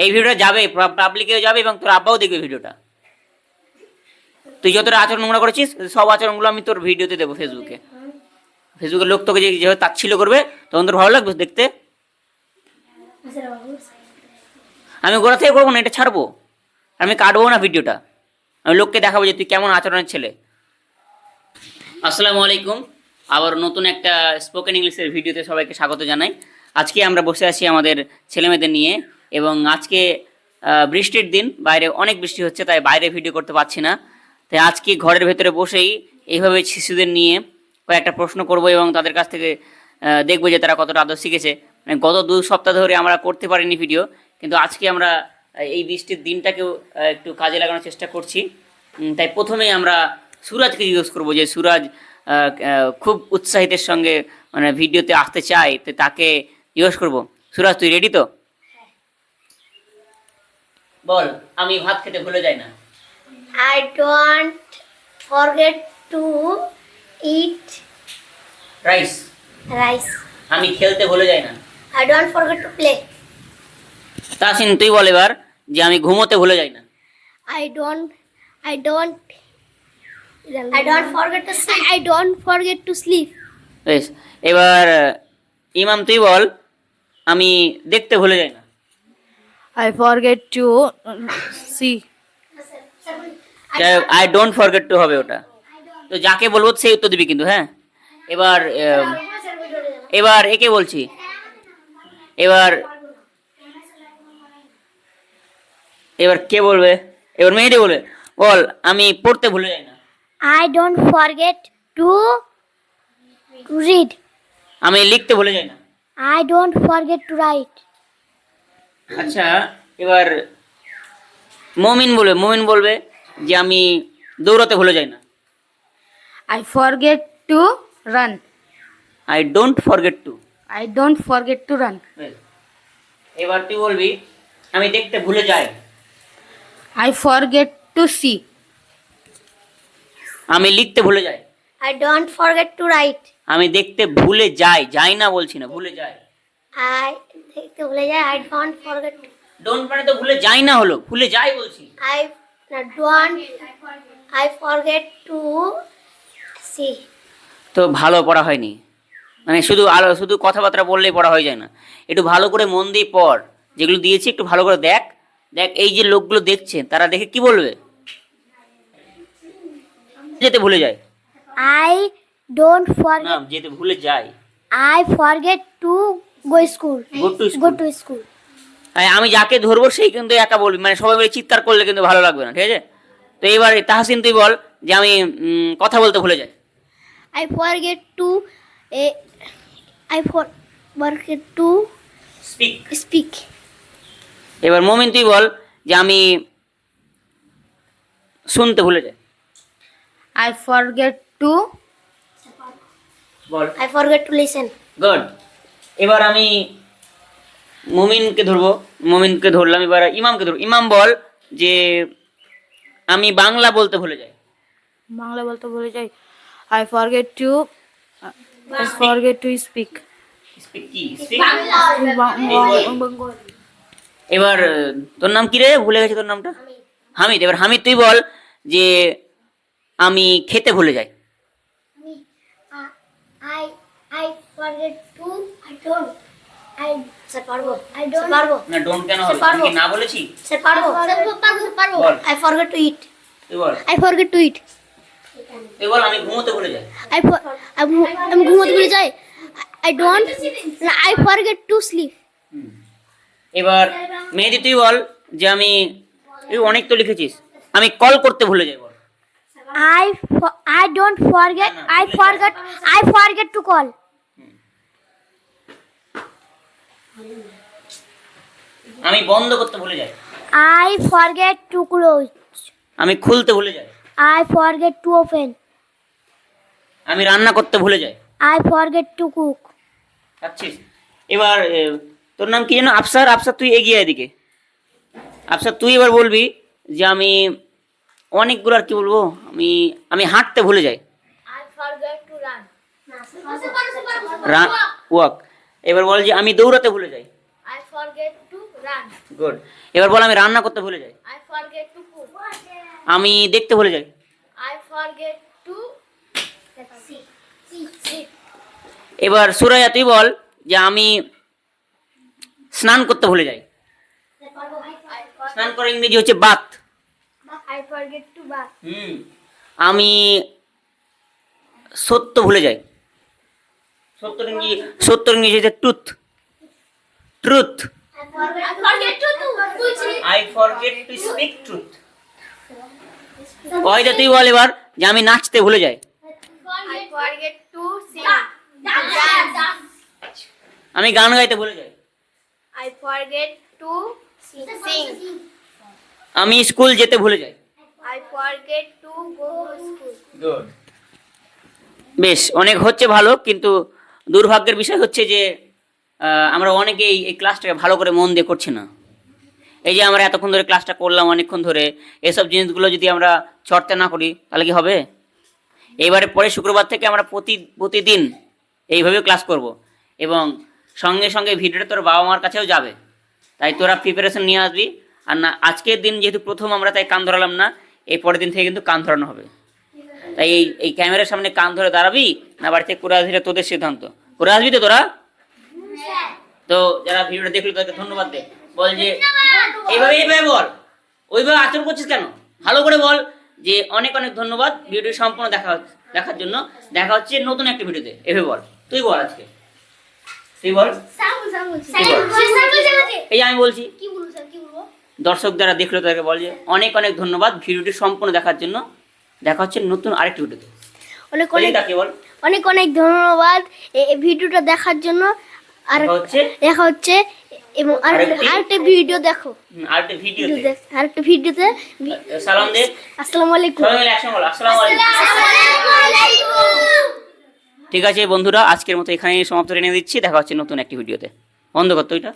এই ভিডিওটা যাবে, পাবলিকেও যাবে এবং তোর আব্বাও দেখবে ভিডিওটা। তুই যতটা আচরণ নোংরা করেছিস সব আচরণগুলো আমি তোর ভিডিওতে দেবো ফেসবুকে। ফেসবুকের লোক তোকে যেভাবে তাচ্ছিল্য করবে তখন তোর ভালো লাগবে দেখতে। আমি গোড়া থেকে করবো না, এটা ছাড়বো, আমি কাটবো না ভিডিওটা, আমি লোককে দেখাবো যে তুই কেমন আচরণের ছেলে। আসসালামু আলাইকুম, আবার নতুন একটা স্পোকেন ইংলিশের ভিডিওতে সবাইকে স্বাগত জানাই। আজকে আমরা বসে আছি আমাদের ছেলেমেয়েদের নিয়ে, এবং আজকে বৃষ্টির দিন, বাইরে অনেক বৃষ্টি হচ্ছে, তাই বাইরে ভিডিও করতে পারছি না। তাই আজকে ঘরের ভেতরে বসেই এইভাবে শিশুদের নিয়ে কয়েকটা প্রশ্ন করব এবং তাদের কাছ থেকে দেখবো যে তারা কতটা আদর শিখেছে। মানে গত 2 সপ্তাহ ধরে আমরা করতে পারিনি ভিডিও, কিন্তু আজকে আমরা এই বৃষ্টির দিনটাকেও একটু কাজে লাগানোর চেষ্টা করছি। তাই প্রথমেই আমরা সুরাজকে জিজ্ঞেস করবো যে সুরাজ খুব উৎসাহিতের সঙ্গে মানে ভিডিওতে আসতে চায়, তো তাকে জিজ্ঞেস করবো, সুরাজ তুই রেডি তো? বল, আমি ভাত খেতে ভুলে যাই না। I don't forget to eat rice. rice. আমি খেলতে ভুলে যাই না। I don't forget to play. Tasin তুই বল এবার যে আমি ঘুমোতে ভুলে যাই না। I don't forget to sleep. I don't forget to sleep. বেশ, এবার ইমাম তুই বল আমি দেখতে ভুলে যাই না। I forget to see. I don't forget to হবে ওটা, তো যাকে বলবো সেই উত্তর দিবি কিন্তু, হ্যাঁ। এবার এবার একে বলছি, এবার এবার কে বলবে? এবার মেহেদি বলবে, বল আমি পড়তে ভুলে যাই না। I don't forget to read. আমি লিখতে ভুলে যাই না। I don't forget to write. আচ্ছা, এবার মমিন বলবে যে আমি দৌড়াতে ভুলে যাই না। I forget to run. I don't forget to. I don't forget to run. এবার তুই বলবি আমি দেখতে ভুলে যাই। I forget to see. আমি লিখতে ভুলে যাই। I don't forget to write. আমি দেখতে ভুলে যাই, যাই না বলছি না, ভুলে যাই। I দেখতে ভুলে যাই। I don't forget to. Don't মানে তো ভুলে যাই না হলো, ভুলে যাই বলছি। I forget to see. তো ভালো পড়া হয়নি, মানে শুধু কথাবার্তা বললেই পড়া হয়ে যায় না, একটু ভালো করে মন দিয়ে পড়, যেগুলো দিয়েছি একটু ভালো করে দেখ। এই যে লোকগুলো দেখছে তারা দেখে কি বলবে? যেতে ভুলে যায় I don't না, forget. যেতে ভুলে যায়। I forget to go school. Go to Go school. to school. আমি যাকে ধরবো সেই কিন্তু একা বলবি, মানে সবাই মিলে চিৎকার করলে কিন্তু ভালো লাগবে না, ঠিক আছে? তো এবার তাহসিন তুই বল যে আমি কথা বলতে ভুলে যাই। I forget to. Forget to speak. speak. এবার মমিন তুই বল যে আমি শুনতে ভুলে যাই। I forget to. Ball. I forget to listen. Good. এবার আমি মমিনকে ধরলাম, এবার ইমামকে ধরব। ইমাম বল যে আমি বাংলা বলতে ভুলে যাই। বাংলা বলতে ভুলে যাই। I forget to. I forget to speak. Speak কি? স্পিক। Bengali. এবার তোর নাম কি রে? ভুলে গেছি তোর নামটা। হামিদ। এবার হামিদ তুই বল যে আমি খেতে ভুলে যাই। I forget to. I don't. Sir, পারবো। I don't. পারবো। না, ডোন্ট কেন হবে? আমি কি না বলেছি? Sir, পারবো। পারবো। বল। I forget to eat. তুই বল। I forget to eat. তুই বল আমি ঘুমোতে ভুলে যাই। আমি ঘুমোতে ভুলে যাই। I don't. I forget to sleep. এবার মেহেদি তুই বল যে আমি অনেক তো লিখেছিস, আমি কল করতে ভুলে যাই। বল। I don't forget. না, I forget to call. আমি বন্ধ করতে ভুলে যাই। I forget to close. আমি খুলতে ভুলে যাই। I forget to open. আমি রান্না করতে ভুলে যাই। I forget to cook. আচ্ছিস। এবার তোর নাম কি যেন? আফসার। আফসার তুই এগিয়ে এদিকে। আফসার তুই এবার বলবি যে আমি অনেকগুলো, আর কি বলবো, আমি হাঁটতে ভুলে যাই। I forget to run. Walk. এবার বল যে আমি দৌড়াতে ভুলে যাই। I forget to run. Good. এবার বল আমি রান্না করতে ভুলে যাই। I forget to cook. আমি দেখতে ভুলে যাই। I forget to see. See. এবার সুরাইয়া তুই বল যে আমি স্নান করতে ভুলে যাই। স্নান করার ইংরেজি হচ্ছে bath. I forget to bath. আমি সত্য ভুলে যাই। সত্যর ইংরেজি হচ্ছে truth. Truth. I forget to speak. I forget to speak truth. ওইটা তুই বল এবার যে আমি নাচতে ভুলে যাই। I forget to sing. Dance. আমি গান গাইতে ভুলে যাই। I forget to sing. আমি স্কুল যেতে ভুলে যাই। I forget to go to school. বেশ, অনেক হচ্ছে ভালো, কিন্তু দুর্ভাগ্যের বিষয় হচ্ছে যে আমরা অনেকেই এই ক্লাসটাকে ভালো করে মন দিয়ে করছি না। এই যে আমরা এতক্ষণ ধরে ক্লাসটা করলাম, অনেকক্ষণ ধরে, এসব জিনিসগুলো যদি আমরা চর্চা না করি তাহলে কি হবে? এইবারে পরে শুক্রবার থেকে আমরা প্রতিদিন এইভাবে ক্লাস করব, এবং সঙ্গে সঙ্গে ভিডিওটা তোর বাবা মার কাছেও যাবে। তাই তোরা প্রিপারেশন নিয়ে আসবি। আর না, আজকের দিন যেহেতু প্রথম আমরা, তাই কান ধরালাম না, এই পরের দিন থেকে কিন্তু কান ধরানো হবে। তাই এই ক্যামেরার সামনে কান ধরে দাঁড়াবি না বাড়িতে করে আসবি, এটা তোদের সিদ্ধান্ত। করে আসবি তো তোরা? তো যারা ভিডিওটা দেখলি তাদেরকে ধন্যবাদ দে, বল যে এইভাবে বল, ওইভাবে আচরণ করছিস কেন, ভালো করে বল যে অনেক অনেক ধন্যবাদ ভিডিও সম্পূর্ণ দেখার জন্য। দেখা হচ্ছে নতুন একটা ভিডিওতে। এভাবে বল, তুই বল আজকে, তুই বল। এই যে আমি বলছি, দর্শক যারা দেখলো তাদেরকে বল যে অনেক অনেক ধন্যবাদ ভিডিওটি সম্পূর্ণ দেখার জন্য। দেখা হচ্ছে নতুন আরেকটি ভিডিওতে। অনেক বলি তাকে বল, অনেক অনেক ধন্যবাদ এই ভিডিওটা দেখার জন্য। আর দেখা হচ্ছে এবং আরেকটা ভিডিও দেখো, আরেকটি ভিডিওতে, আরেকটা ভিডিওতে। সালাম দে। আসসালামু আলাইকুম। সবাই মিলে একসঙ্গে বল, আসসালামু আলাইকুম। ঠিক আছে বন্ধুরা, আজকের মতো এখানেই সমাপ্ত টেনে দিচ্ছি। দেখা হচ্ছে নতুন একটি ভিডিওতে। বন্ধ কর তো এটা।